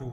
2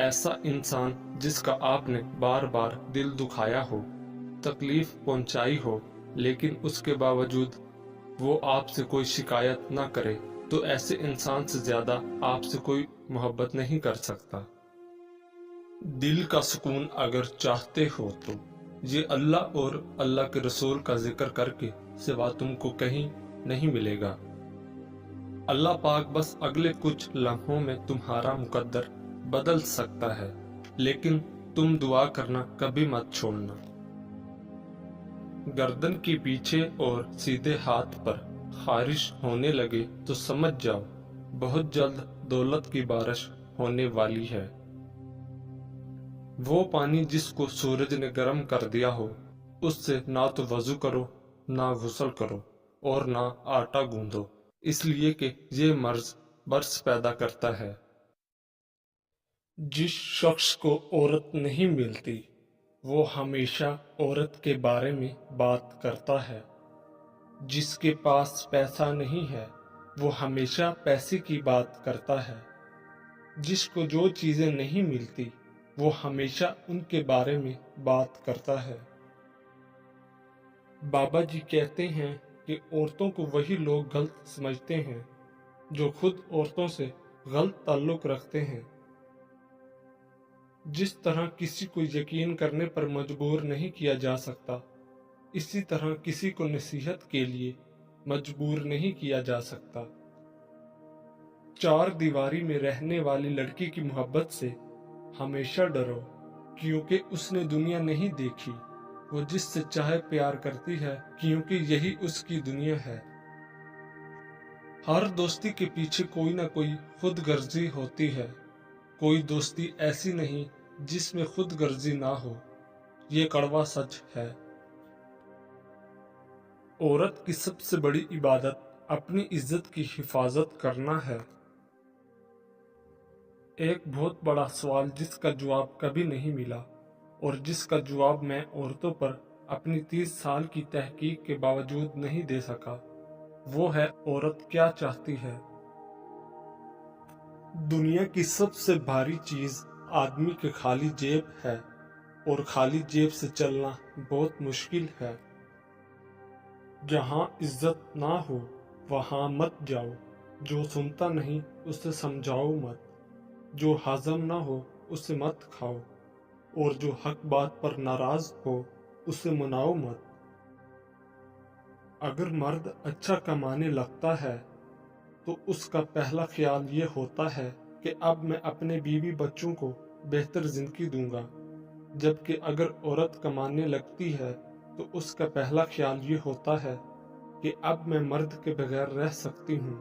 ایسا انسان جس کا آپ نے بار بار دل دکھایا ہو، تکلیف پہنچائی ہو، لیکن اس کے باوجود وہ آپ سے کوئی شکایت نہ کرے، تو ایسے انسان سے زیادہ آپ سے کوئی محبت نہیں کر سکتا۔ دل کا سکون اگر چاہتے ہو تو یہ اللہ اور اللہ کے رسول کا ذکر کر کے سوا تم کو کہیں نہیں ملے گا۔ اللہ پاک بس اگلے کچھ لمحوں میں تمہارا مقدر بدل سکتا ہے، لیکن تم دعا کرنا کبھی مت چھوڑنا۔ گردن کے پیچھے اور سیدھے ہاتھ پر خارش ہونے لگے تو سمجھ جاؤ بہت جلد دولت کی بارش ہونے والی ہے۔ وہ پانی جس کو سورج نے گرم کر دیا ہو، اس سے نہ تو وضو کرو، نہ غسل کرو اور نہ آٹا گوندو، اس لیے کہ یہ مرض برس پیدا کرتا ہے۔ جس شخص کو عورت نہیں ملتی وہ ہمیشہ عورت کے بارے میں بات کرتا ہے۔ جس کے پاس پیسہ نہیں ہے وہ ہمیشہ پیسے کی بات کرتا ہے۔ جس کو جو چیزیں نہیں ملتی وہ ہمیشہ ان کے بارے میں بات کرتا ہے۔ بابا جی کہتے ہیں کہ عورتوں کو وہی لوگ غلط سمجھتے ہیں جو خود عورتوں سے غلط تعلق رکھتے ہیں۔ جس طرح کسی کو یقین کرنے پر مجبور نہیں کیا جا سکتا، اسی طرح کسی کو نصیحت کے لیے مجبور نہیں کیا جا سکتا۔ چار دیواری میں رہنے والی لڑکی کی محبت سے ہمیشہ ڈرو، کیونکہ اس نے دنیا نہیں دیکھی۔ وہ جس سے چاہے پیار کرتی ہے کیونکہ یہی اس کی دنیا ہے۔ ہر دوستی کے پیچھے کوئی نہ کوئی خود غرضی ہوتی ہے، کوئی دوستی ایسی نہیں جس میں خود غرضی نہ ہو، یہ کڑوا سچ ہے۔ عورت کی سب سے بڑی عبادت اپنی عزت کی حفاظت کرنا ہے۔ ایک بہت بڑا سوال جس کا جواب کبھی نہیں ملا اور جس کا جواب میں عورتوں پر اپنی 30 سال کی تحقیق کے باوجود نہیں دے سکا، وہ ہے عورت کیا چاہتی ہے۔ دنیا کی سب سے بھاری چیز آدمی کے خالی جیب ہے، اور خالی جیب سے چلنا بہت مشکل ہے۔ جہاں عزت نہ ہو وہاں مت جاؤ، جو سنتا نہیں اسے سمجھاؤ مت، جو ہضم نہ ہو اسے مت کھاؤ، اور جو حق بات پر ناراض ہو اسے مناؤ مت۔ اگر مرد اچھا کمانے لگتا ہے تو اس کا پہلا خیال یہ ہوتا ہے کہ اب میں اپنے بیوی بچوں کو بہتر زندگی دوں گا، جبکہ اگر عورت کمانے لگتی ہے تو اس کا پہلا خیال یہ ہوتا ہے کہ اب میں مرد کے بغیر رہ سکتی ہوں،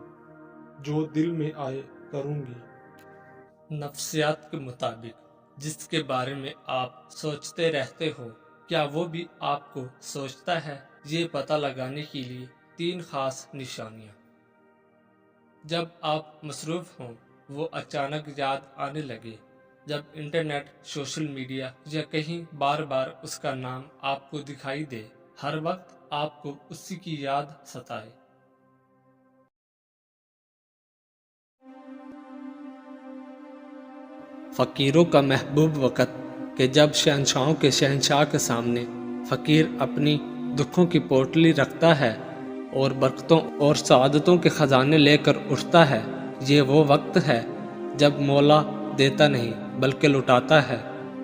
جو دل میں آئے کروں گی۔ نفسیات کے مطابق جس کے بارے میں آپ سوچتے رہتے ہو، کیا وہ بھی آپ کو سوچتا ہے؟ یہ پتہ لگانے کے لیے 3 خاص نشانیاں۔ جب آپ مصروف ہوں، وہ اچانک یاد آنے لگے، جب انٹرنیٹ، سوشل میڈیا یا کہیں بار بار اس کا نام آپ کو دکھائی دے، ہر وقت آپ کو اسی کی یاد ستائے۔ فقیروں کا محبوب وقت کہ جب شہنشاہوں کے شہنشاہ کے سامنے فقیر اپنی دکھوں کی پوٹلی رکھتا ہے اور برکتوں اور سعادتوں کے خزانے لے کر اٹھتا ہے، یہ وہ وقت ہے جب مولا دیتا نہیں بلکہ لٹاتا ہے۔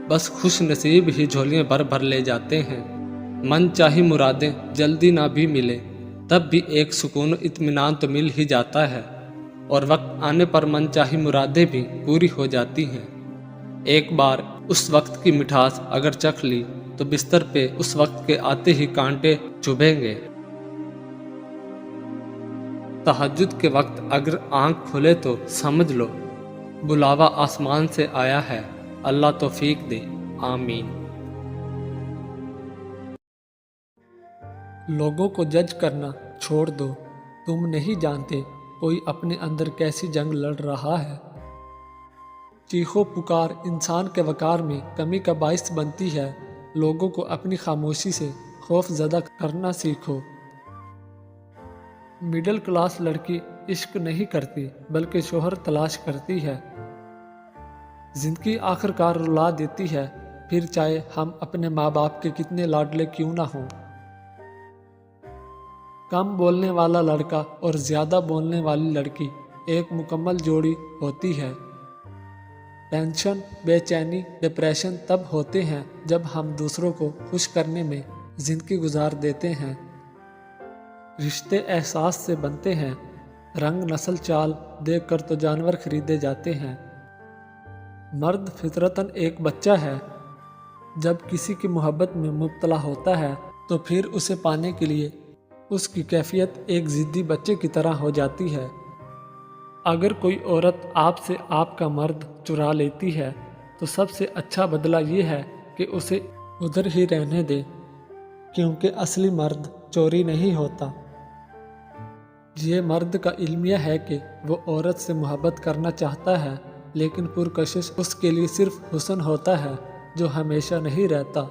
بس خوش نصیب ہی جھولیاں بھر بھر لے جاتے ہیں۔ من چاہی مرادیں جلدی نہ بھی ملے تب بھی ایک سکون و اطمینان تو مل ہی جاتا ہے، اور وقت آنے پر من چاہی مرادیں بھی پوری ہو جاتی ہیں۔ ایک بار اس وقت کی مٹھاس اگر چکھ لی تو بستر پہ اس وقت کے آتے ہی کانٹے چبھیں گے۔ تہجد کے وقت اگر آنکھ کھلے تو سمجھ لو بلاوا آسمان سے آیا ہے، اللہ توفیق دے، آمین۔ لوگوں کو جج کرنا چھوڑ دو، تم نہیں جانتے کوئی اپنے اندر کیسی جنگ لڑ رہا ہے۔ چیخو پکار انسان کے وقار میں کمی کا باعث بنتی ہے۔ لوگوں کو اپنی خاموشی سے خوف زدہ کرنا سیکھو۔ مڈل کلاس لڑکی عشق نہیں کرتی بلکہ شوہر تلاش کرتی ہے۔ زندگی آخر کار رلا دیتی ہے، پھر چاہے ہم اپنے ماں باپ کے کتنے لاڈلے کیوں نہ ہوں۔ کم بولنے والا لڑکا اور زیادہ بولنے والی لڑکی ایک مکمل جوڑی ہوتی ہے۔ ٹینشن، بے چینی، ڈپریشن تب ہوتے ہیں جب ہم دوسروں کو خوش کرنے میں زندگی گزار دیتے ہیں۔ رشتے احساس سے بنتے ہیں، رنگ نسل چال دیکھ کر تو جانور خریدے جاتے ہیں۔ مرد فطرتاً ایک بچہ ہے، جب کسی کی محبت میں مبتلا ہوتا ہے تو پھر اسے پانے کے لیے اس کی کیفیت ایک ضدی بچے کی طرح ہو جاتی ہے۔ اگر کوئی عورت آپ سے آپ کا مرد چرا لیتی ہے تو سب سے اچھا بدلہ یہ ہے کہ اسے ادھر ہی رہنے دے، کیونکہ اصلی مرد چوری نہیں ہوتا۔ یہ مرد کا المیہ ہے کہ وہ عورت سے محبت کرنا چاہتا ہے، لیکن پرکشش اس کے لیے صرف حسن ہوتا ہے جو ہمیشہ نہیں رہتا۔